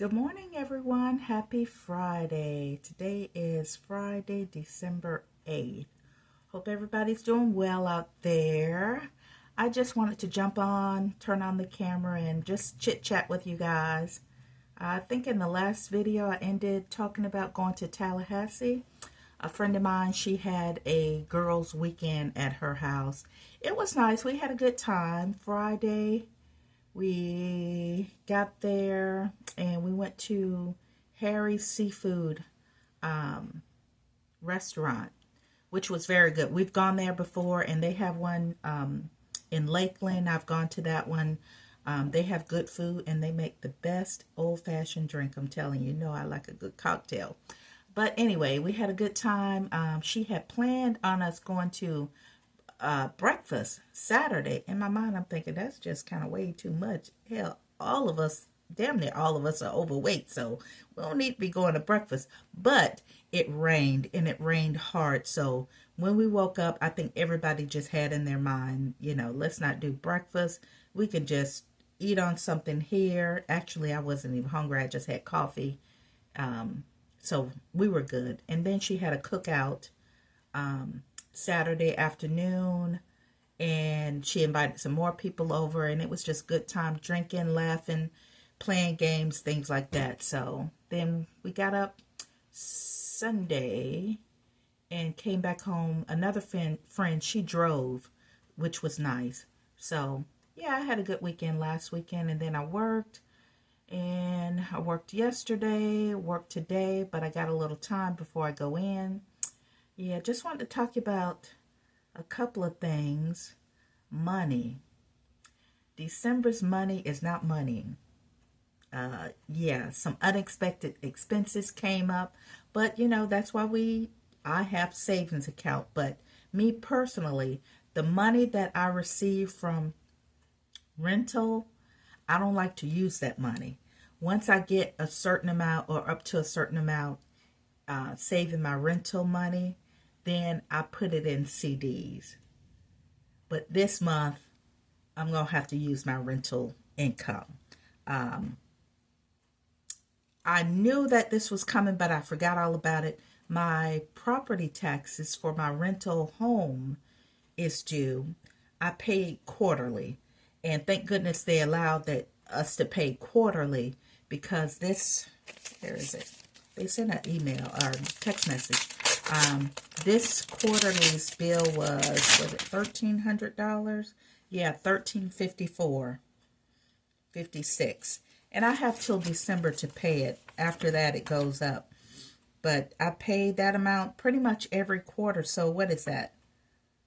Good morning, everyone. Happy Friday. Today is Friday, December 8th. Hope everybody's doing well out there. I just wanted to jump on, turn on the camera, and just chit chat with you guys. I think in the last video I ended talking about going to Tallahassee. A friend of mine, she had a girls' weekend at her house. It was nice. We had a good time. Friday, we got there and we went to Harry's Seafood restaurant, which was very good. We've gone there before, and they have one in Lakeland. I've gone to that one. They have good food, and they make the best old-fashioned drink. I'm telling you, I like a good cocktail. But anyway, we had a good time. She had planned on us going to breakfast Saturday. In my mind, I'm thinking that's just kind of way too much. Hell, all of us, damn near all of us, are overweight, so we don't need to be going to breakfast. But it rained, and it rained hard. So when we woke up, I think everybody just had in their mind, let's not do breakfast. We can just eat on something here. Actually, I wasn't even hungry. I just had coffee. So we were good. And then she had a cookout Saturday afternoon, and she invited some more people over, and it was just good time drinking, laughing, playing games, things like that. So then we got up Sunday and came back home. Another friend, she drove, which was nice. So yeah, I had a good weekend last weekend, and then I worked yesterday, worked today, but I got a little time before I go in. Yeah, just wanted to talk about a couple of things. Money. December's money is not money. Yeah, some unexpected expenses came up, but that's why I have savings account. But me personally, the money that I receive from rental, I don't like to use that money. Once I get a certain amount or up to a certain amount, saving my rental money, then I put it in CDs. But this month, I'm going to have to use my rental income. I knew that this was coming, but I forgot all about it. My property taxes for my rental home is due. I pay quarterly. And thank goodness they allowed us to pay quarterly, because here is it. They sent an email or text message. This quarterly's bill was it $1,300? Yeah, $1,354.56. And I have till December to pay it. After that, it goes up. But I pay that amount pretty much every quarter. So what is that?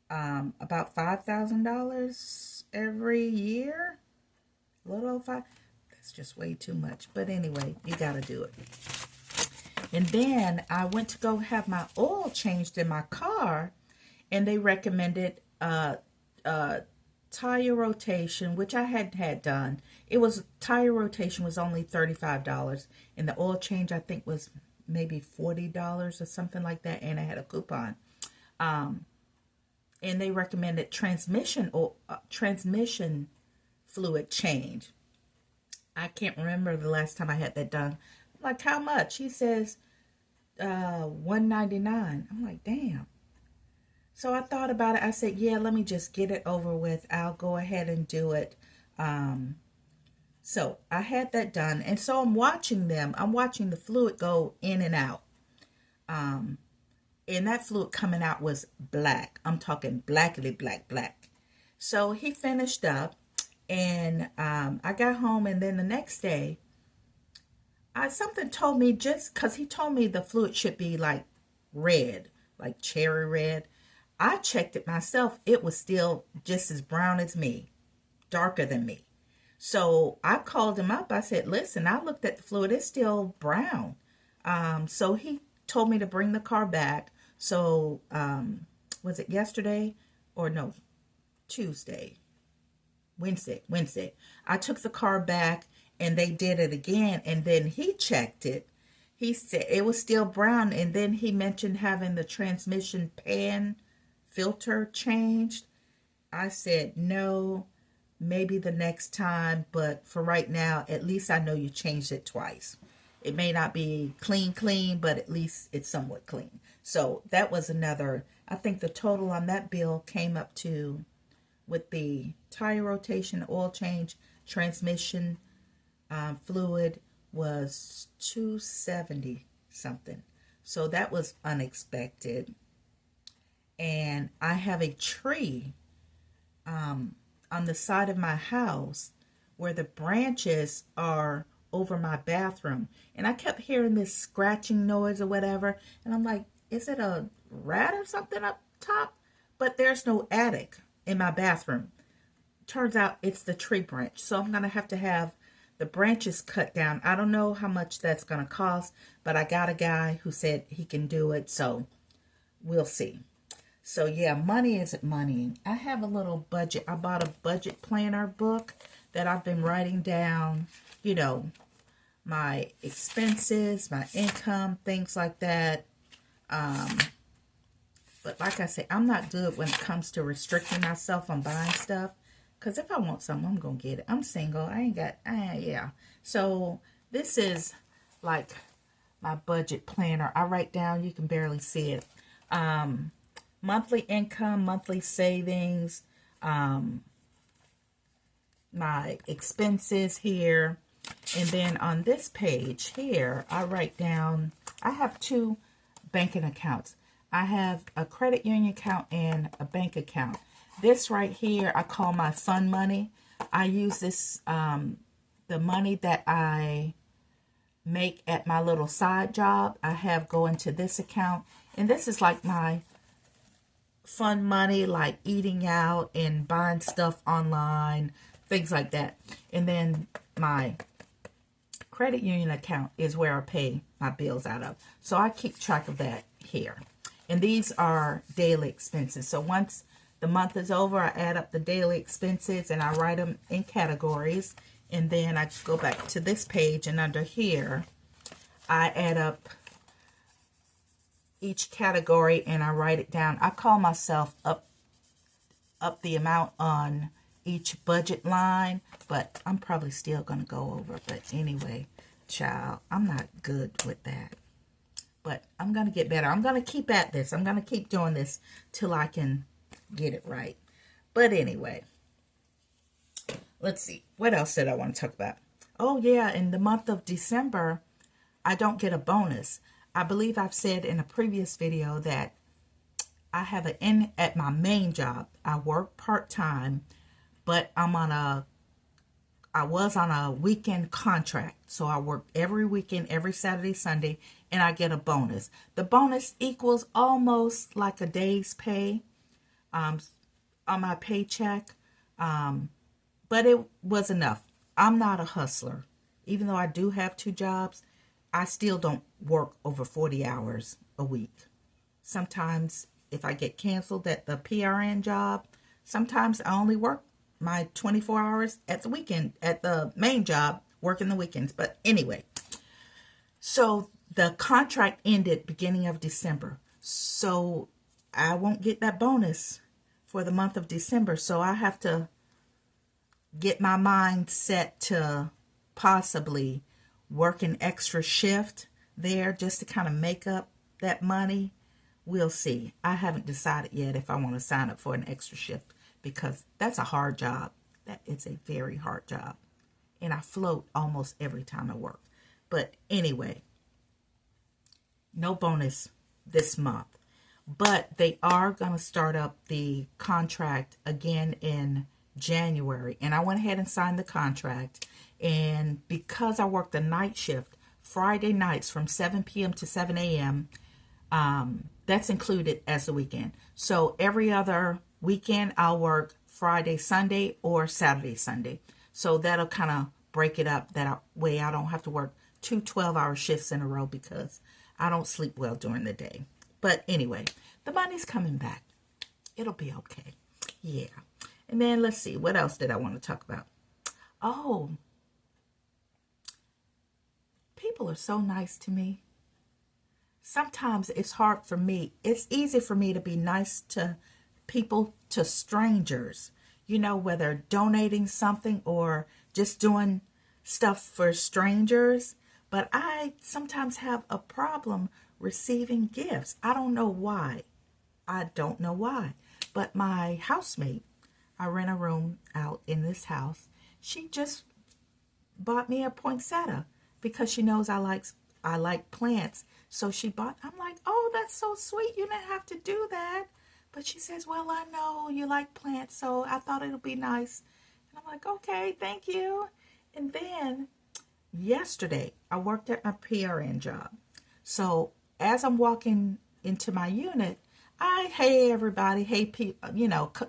About $5,000 every year? A little over five? That's just way too much. But anyway, you got to do it. And then I went to go have my oil changed in my car, and they recommended tire rotation, which I had done. Tire rotation was only $35, and the oil change I think was maybe $40 or something like that, and I had a coupon. And they recommended transmission fluid change. I can't remember the last time I had that done. I'm like, how much? He says $199. I'm like, damn. So I thought about it. I said, yeah, let me just get it over with. I'll go ahead and do it. So I had that done. And so I'm watching them. I'm watching the fluid go in and out. And that fluid coming out was black. I'm talking blackly black. So he finished up, and I got home, and then the next day, something told me, just because he told me the fluid should be like red, like cherry red. I checked it myself. It was still just as brown as me, darker than me. So I called him up. I said, listen, I looked at the fluid. It's still brown. So he told me to bring the car back. So was it yesterday or no, Tuesday? Wednesday. I took the car back, and they did it again, and then he checked it. He said it was still brown, and then he mentioned having the transmission pan filter changed. I said, no, maybe the next time, but for right now, at least I know you changed it twice. It may not be clean, but at least it's somewhat clean. So that was another, I think the total on that bill came up to, with the tire rotation, oil change, transmission fluid, was 270 something. So that was unexpected. And I have a tree on the side of my house where the branches are over my bathroom. And I kept hearing this scratching noise or whatever. And I'm like, is it a rat or something up top? But there's no attic in my bathroom. Turns out it's the tree branch. So I'm going to have the branches cut down. I don't know how much that's going to cost, but I got a guy who said he can do it. So we'll see. So yeah, money isn't money. I have a little budget. I bought a budget planner book that I've been writing down, you know, my expenses, my income, things like that. But like I say, I'm not good when it comes to restricting myself on buying stuff. Because if I want something, I'm going to get it. I'm single. I ain't got, yeah. So this is like my budget planner. I write down, you can barely see it. Monthly income, monthly savings, my expenses here. And then on this page here, I write down, I have two banking accounts. I have a credit union account and a bank account. This right here, I call my fun money. I use this, the money that I make at my little side job, I have go into this account. And this is like my fun money, like eating out and buying stuff online, things like that. And then my credit union account is where I pay my bills out of. So I keep track of that here. And these are daily expenses. So once the month is over, I add up the daily expenses and I write them in categories. And then I just go back to this page, and under here, I add up each category and I write it down. I call myself up the amount on each budget line, but I'm probably still going to go over. But anyway, child, I'm not good with that. But I'm going to get better. I'm going to keep at this. I'm going to keep doing this till I can get it right. But anyway, let's see. What else did I want to talk about? Oh, yeah, in the month of December, I don't get a bonus. I believe I've said in a previous video that I have at my main job. I work part-time, but I was on a weekend contract. So I work every weekend, every Saturday, Sunday, and I get a bonus. The bonus equals almost like a day's pay on my paycheck. But it was enough. I'm not a hustler. Even though I do have two jobs, I still don't work over 40 hours a week. Sometimes if I get canceled at the PRN job, sometimes I only work my 24 hours at the weekend, at the main job, working the weekends. But anyway, so the contract ended beginning of December. So I won't get that bonus for the month of December. So I have to get my mind set to possibly work an extra shift there just to kind of make up that money. We'll see. I haven't decided yet if I want to sign up for an extra shift because that's a hard job. That is a very hard job. And I float almost every time I work. But anyway, no bonus this month. But they are going to start up the contract again in January. And I went ahead and signed the contract. And because I work the night shift, Friday nights from 7 p.m. to 7 a.m., that's included as the weekend. So every other weekend, I'll work Friday, Sunday, or Saturday, Sunday. So that'll kind of break it up. That way I don't have to work 2 12-hour shifts in a row because I don't sleep well during the day. But anyway, the money's coming back. It'll be okay. Yeah. And then let's see. What else did I want to talk about? Oh, people are so nice to me. Sometimes it's hard for me. It's easy for me to be nice to people, to strangers. whether donating something or just doing stuff for strangers. But I sometimes have a problem receiving gifts. I don't know why. I don't know why. But my housemate, I rent a room out in this house. She just bought me a poinsettia because she knows I like plants. So she bought, I'm like, oh, that's so sweet. You didn't have to do that. But she says, well, I know you like plants, so I thought it'll be nice. And I'm like, okay, thank you. And then yesterday, I worked at my PRN job. So as I'm walking into my unit, hey everybody, hey people,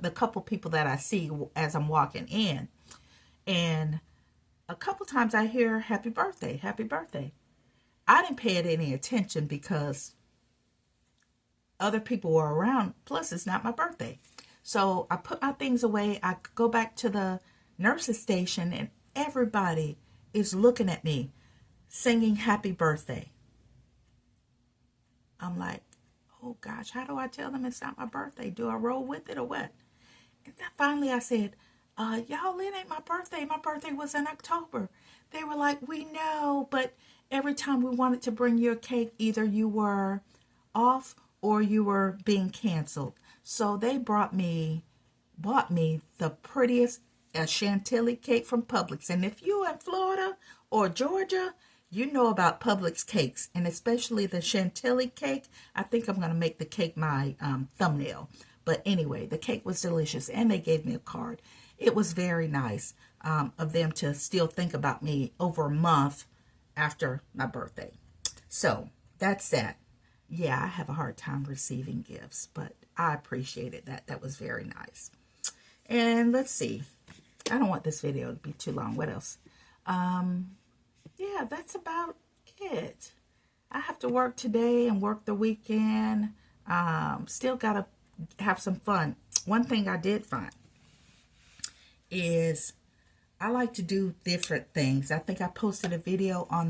the couple people that I see as I'm walking in. And a couple times I hear happy birthday, happy birthday. I didn't pay it any attention because other people were around. Plus, it's not my birthday. So I put my things away. I go back to the nurse's station, and everybody is looking at me singing happy birthday. I'm like, oh gosh, how do I tell them it's not my birthday? Do I roll with it or what? And then finally I said, y'all, it ain't my birthday. My birthday was in October. They were like, we know, but every time we wanted to bring you a cake, either you were off or you were being canceled. So they bought me the prettiest chantilly cake from Publix. And if you're in Florida or Georgia, you know about Publix cakes, and especially the chantilly cake. I think I'm going to make the cake my thumbnail. But anyway, the cake was delicious, and they gave me a card. It was very nice of them to still think about me over a month after my birthday. So that's that. Yeah, I have a hard time receiving gifts, but I appreciated that. That was very nice. And let's see. I don't want this video to be too long. What else? Yeah, that's about it. I have to work today and work the weekend. Still got to have some fun. One thing I did find is I like to do different things. I think I posted a video on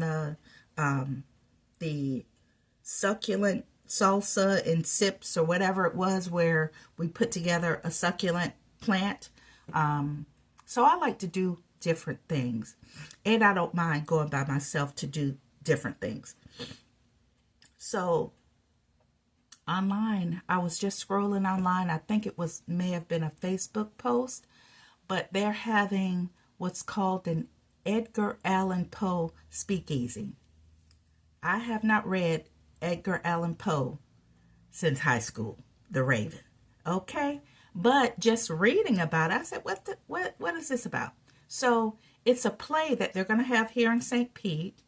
the succulent salsa and sips or whatever it was, where we put together a succulent plant. So I like to do different things, and I don't mind going by myself to do different things. So online, I was just scrolling online. I think it may have been a Facebook post, but they're having what's called an Edgar Allan Poe speakeasy. I have not read Edgar Allan Poe since high school, The Raven. Okay, but just reading about it, I said, what is this about? So it's a play that they're going to have here in St. Pete,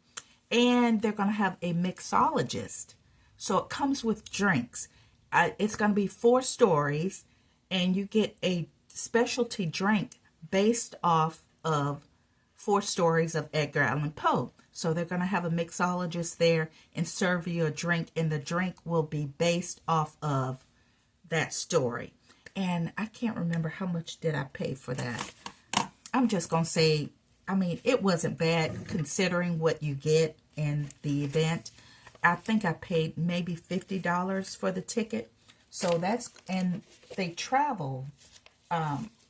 and they're going to have a mixologist. So it comes with drinks. It's going to be 4 stories, and you get a specialty drink based off of 4 stories of Edgar Allan Poe. So they're going to have a mixologist there and serve you a drink, and the drink will be based off of that story. And I can't remember how much did I pay for that. I'm just going to say, it wasn't bad considering what you get in the event. I think I paid maybe $50 for the ticket. So and they travel.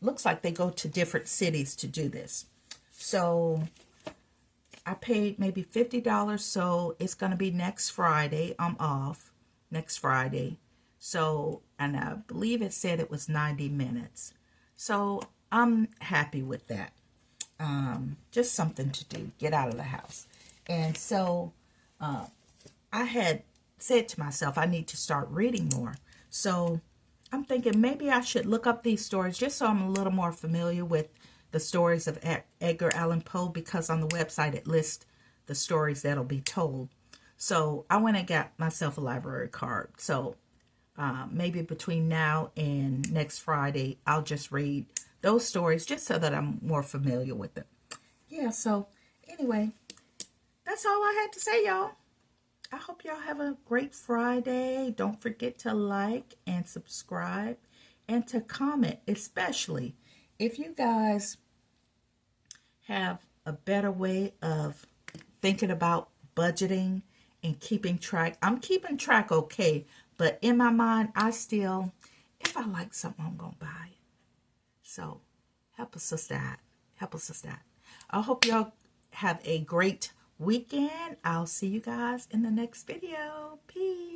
Looks like they go to different cities to do this. So I paid maybe $50. So it's going to be next Friday. I'm off next Friday. So, and I believe it said it was 90 minutes. So I'm happy with that. Just something to do, get out of the house. And so I had said to myself, I need to start reading more. So I'm thinking maybe I should look up these stories just so I'm a little more familiar with the stories of Edgar Allan Poe, because on the website it lists the stories that'll be told. So I went and got myself a library card. So maybe between now and next Friday, I'll just read those stories just so that I'm more familiar with them. Yeah, so anyway, that's all I had to say, y'all. I hope y'all have a great Friday. Don't forget to like and subscribe and to comment, especially if you guys have a better way of thinking about budgeting and keeping track. I'm keeping track okay, but in my mind, if I like something, I'm going to buy it. So Help us, sister out. Help us, sister out. I hope y'all have a great weekend. I'll see you guys in the next video. Peace.